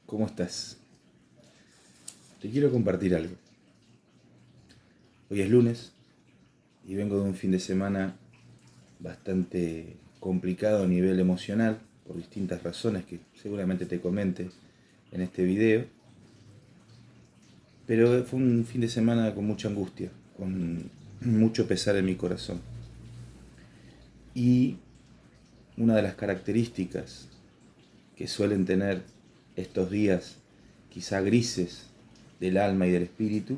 ¿Cómo estás? Te quiero compartir algo. Hoy es lunes y vengo de un fin de semana bastante complicado a nivel emocional por distintas razones que seguramente te comente en este video. Pero fue un fin de semana con mucha angustia, con mucho pesar en mi corazón. Y una de las características que suelen tener estos días quizá grises del alma y del espíritu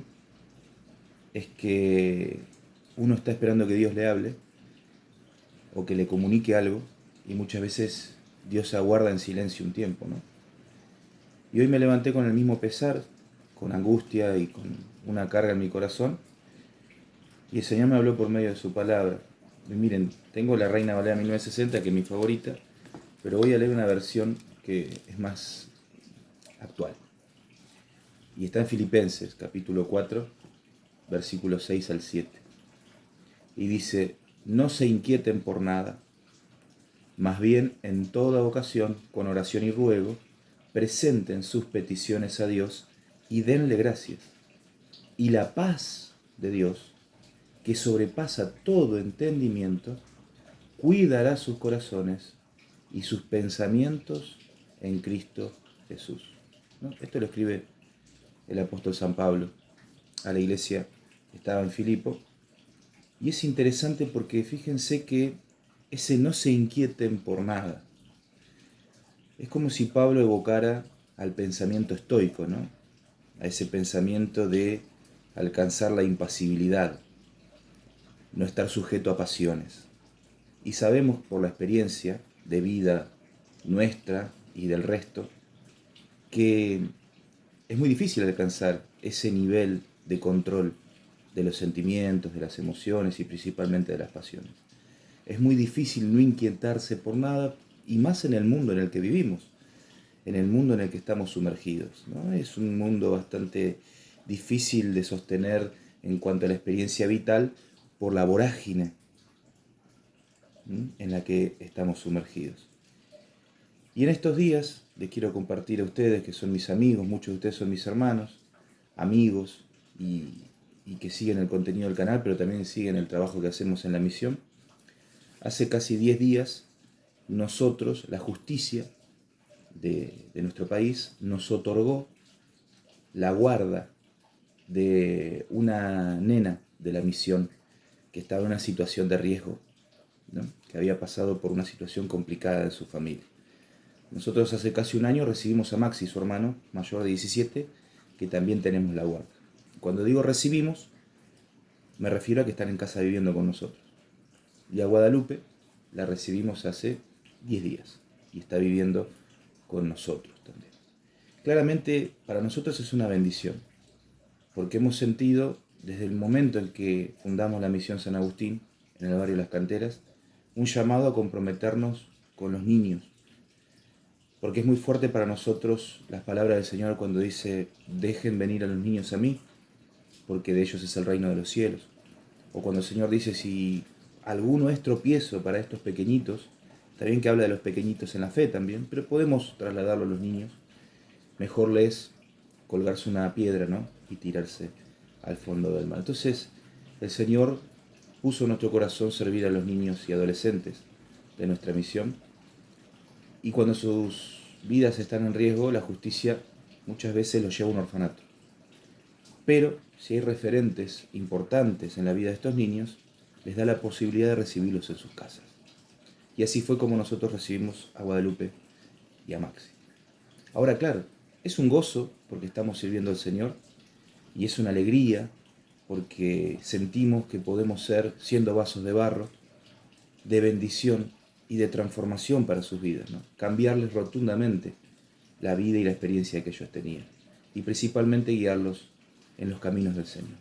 es que uno está esperando que Dios le hable o que le comunique algo y muchas veces Dios se aguarda en silencio un tiempo, ¿no? Y hoy me levanté con el mismo pesar, con angustia y con una carga en mi corazón, y el Señor me habló por medio de su palabra. Y miren, tengo la Reina Valera 1960, que es mi favorita, pero voy a leer una versión que es más actual. Y está en Filipenses, capítulo 4, versículos 6 al 7. Y dice: no se inquieten por nada, más bien en toda ocasión, con oración y ruego, presenten sus peticiones a Dios y denle gracias. Y la paz de Dios, que sobrepasa todo entendimiento, cuidará sus corazones y sus pensamientos en Cristo Jesús. ¿No? Esto lo escribe el apóstol San Pablo a la iglesia que estaba en Filipo. Y es interesante porque fíjense que ese no se inquieten por nada. Es como si Pablo evocara al pensamiento estoico, ¿no? A ese pensamiento de alcanzar la impasibilidad, no estar sujeto a pasiones. Y sabemos por la experiencia de vida nuestra y del resto que es muy difícil alcanzar ese nivel de control de los sentimientos, de las emociones y principalmente de las pasiones. Es muy difícil no inquietarse por nada, y más en el mundo en el que vivimos, en el mundo en el que estamos sumergidos, ¿no? Es un mundo bastante difícil de sostener en cuanto a la experiencia vital por la vorágine en la que estamos sumergidos. Y en estos días les quiero compartir a ustedes, que son mis amigos, muchos de ustedes son mis hermanos, amigos, y que siguen el contenido del canal, pero también siguen el trabajo que hacemos en la misión. Hace casi 10 días, nosotros, la justicia de nuestro país, nos otorgó la guarda de una nena de la misión que estaba en una situación de riesgo, ¿no? Que había pasado por una situación complicada de su familia. Nosotros hace casi un año recibimos a Maxi, su hermano mayor de 17, que también tenemos la guarda. Cuando digo recibimos, me refiero a que están en casa viviendo con nosotros. Y a Guadalupe la recibimos hace 10 días y está viviendo con nosotros también. Claramente para nosotros es una bendición, porque hemos sentido desde el momento en que fundamos la misión San Agustín en el barrio Las Canteras un llamado a comprometernos con los niños, porque es muy fuerte para nosotros las palabras del Señor cuando dice: dejen venir a los niños a mí, porque de ellos es el reino de los cielos. O cuando el Señor dice: si alguno es tropiezo para estos pequeñitos, está bien que habla de los pequeñitos en la fe también, pero podemos trasladarlo a los niños. Mejor les colgarse una piedra, ¿no? Y tirarse al fondo del mar. Entonces, el Señor puso en nuestro corazón servir a los niños y adolescentes de nuestra misión. Y cuando sus vidas están en riesgo, la justicia muchas veces los lleva a un orfanato. Pero si hay referentes importantes en la vida de estos niños, les da la posibilidad de recibirlos en sus casas. Y así fue como nosotros recibimos a Guadalupe y a Maxi. Ahora, claro, es un gozo porque estamos sirviendo al Señor, y es una alegría porque sentimos que podemos ser, siendo vasos de barro, de bendición y de transformación para sus vidas, ¿no? Cambiarles rotundamente la vida y la experiencia que ellos tenían, y principalmente guiarlos en los caminos del Señor.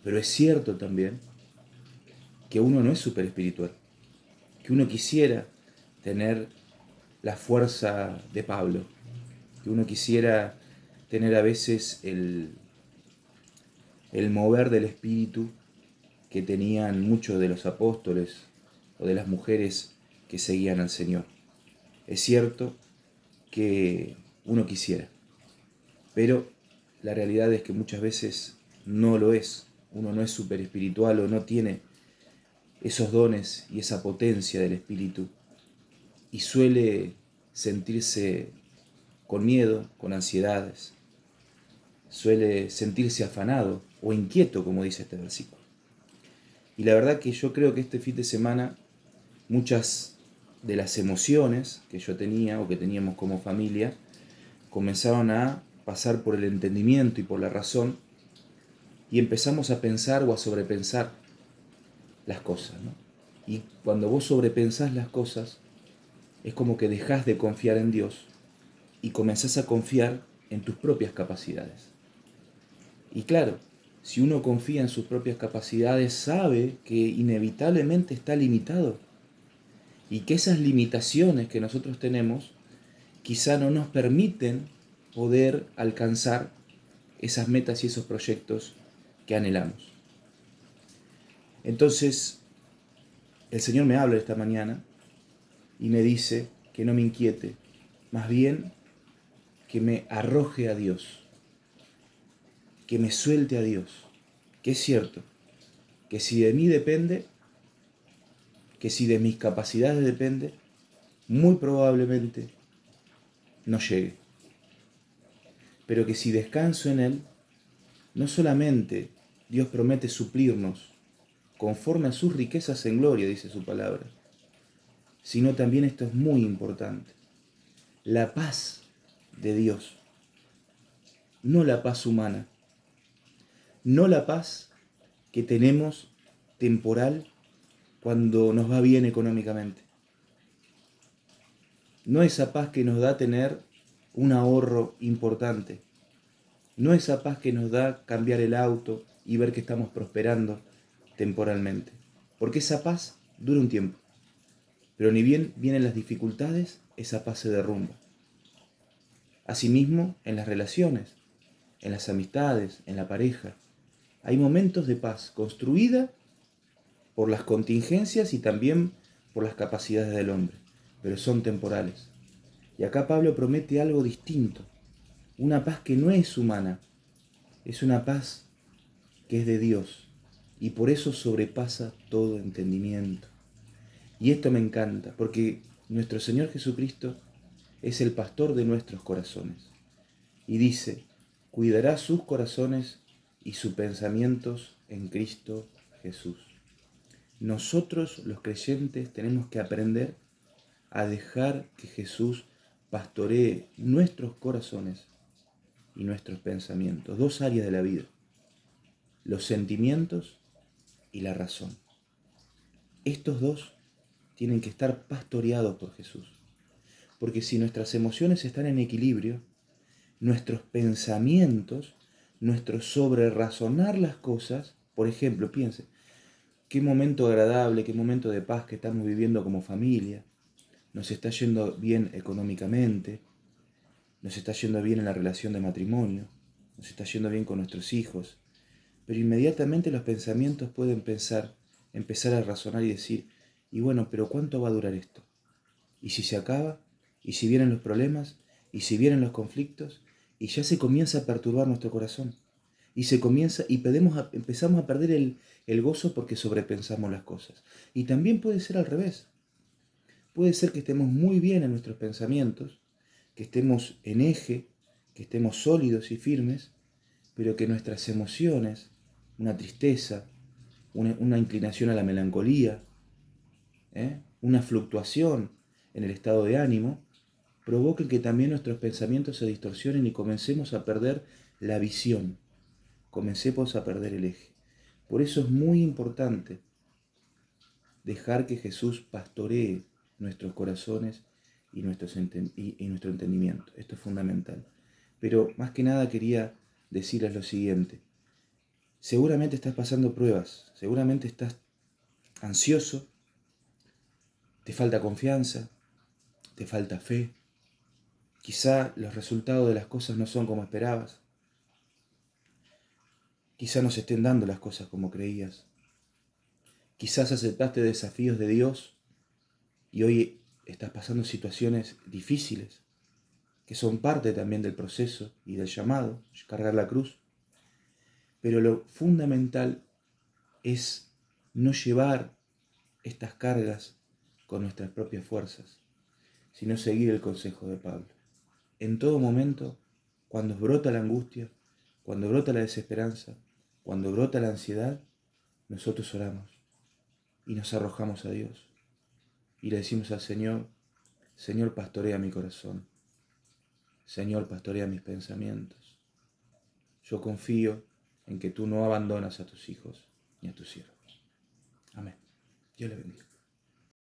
Pero es cierto también que uno no es súper espiritual, que uno quisiera tener la fuerza de Pablo, que uno quisiera tener a veces el mover del espíritu que tenían muchos de los apóstoles o de las mujeres que seguían al Señor. Es cierto que uno quisiera, Pero la realidad es que muchas veces no lo es. Uno no es súper espiritual o no tiene esos dones y esa potencia del espíritu y suele sentirse con miedo, con ansiedades, suele sentirse afanado o inquieto, como dice este versículo. Y la verdad que yo creo que este fin de semana muchas de las emociones que yo tenía o que teníamos como familia comenzaron a pasar por el entendimiento y por la razón y empezamos a pensar o a sobrepensar las cosas, ¿no? Y cuando vos sobrepensás las cosas, es como que dejás de confiar en Dios y comenzás a confiar en tus propias capacidades. Y claro, si uno confía en sus propias capacidades, sabe que inevitablemente está limitado y que esas limitaciones que nosotros tenemos quizá no nos permiten poder alcanzar esas metas y esos proyectos que anhelamos. Entonces, el Señor me habla esta mañana y me dice que no me inquiete, más bien que me arroje a Dios, que me suelte a Dios, que es cierto, que si de mí depende, que si de mis capacidades depende, muy probablemente no llegue. Pero que si descanso en Él, no solamente Dios promete suplirnos conforme a sus riquezas en gloria, dice su palabra, sino también esto es muy importante, la paz de Dios, no la paz humana, no la paz que tenemos temporal cuando nos va bien económicamente, no esa paz que nos da tener un ahorro importante, no esa paz que nos da cambiar el auto y ver que estamos prosperando temporalmente, porque esa paz dura un tiempo, pero ni bien vienen las dificultades, esa paz se derrumba. Asimismo, en las relaciones, en las amistades, en la pareja, hay momentos de paz construida por las contingencias y también por las capacidades del hombre, pero son temporales. Y acá Pablo promete algo distinto, una paz que no es humana, es una paz que es de Dios y por eso sobrepasa todo entendimiento. Y esto me encanta, porque nuestro Señor Jesucristo es el pastor de nuestros corazones. Y dice, cuidará sus corazones y sus pensamientos en Cristo Jesús. Nosotros los creyentes tenemos que aprender a dejar que Jesús pastoree nuestros corazones y nuestros pensamientos. Dos áreas de la vida, los sentimientos y la razón. Estos dos tienen que estar pastoreados por Jesús. Porque si nuestras emociones están en equilibrio, nuestros pensamientos, nuestro sobre razonar las cosas, por ejemplo, piense, qué momento agradable, qué momento de paz que estamos viviendo como familia, nos está yendo bien económicamente, nos está yendo bien en la relación de matrimonio, nos está yendo bien con nuestros hijos, pero inmediatamente los pensamientos pueden empezar a razonar y decir, y bueno, pero ¿cuánto va a durar esto? ¿Y si se acaba? ¿Y si vienen los problemas? ¿Y si vienen los conflictos? Y ya se comienza a perturbar nuestro corazón. Y empezamos a perder el gozo porque sobrepensamos las cosas. Y también puede ser al revés. Puede ser que estemos muy bien en nuestros pensamientos, que estemos en eje, que estemos sólidos y firmes, pero que nuestras emociones, una tristeza, una inclinación a la melancolía, una fluctuación en el estado de ánimo, provoquen que también nuestros pensamientos se distorsionen y comencemos a perder la visión, comencemos a perder el eje. Por eso es muy importante dejar que Jesús pastoree nuestros corazones y nuestro entendimiento. Esto es fundamental. Pero más que nada quería decirles lo siguiente. Seguramente estás pasando pruebas, seguramente estás ansioso, te falta confianza, te falta fe. Quizá los resultados de las cosas no son como esperabas. Quizá no se estén dando las cosas como creías. Quizás aceptaste desafíos de Dios y hoy estás pasando situaciones difíciles que son parte también del proceso y del llamado, cargar la cruz. Pero lo fundamental es no llevar estas cargas con nuestras propias fuerzas, sino seguir el consejo de Pablo. En todo momento, cuando brota la angustia, cuando brota la desesperanza, cuando brota la ansiedad, nosotros oramos y nos arrojamos a Dios y le decimos al Señor: Señor, pastorea mi corazón, Señor, pastorea mis pensamientos. Yo confío en que tú no abandonas a tus hijos ni a tus siervos. Amén. Dios le bendiga.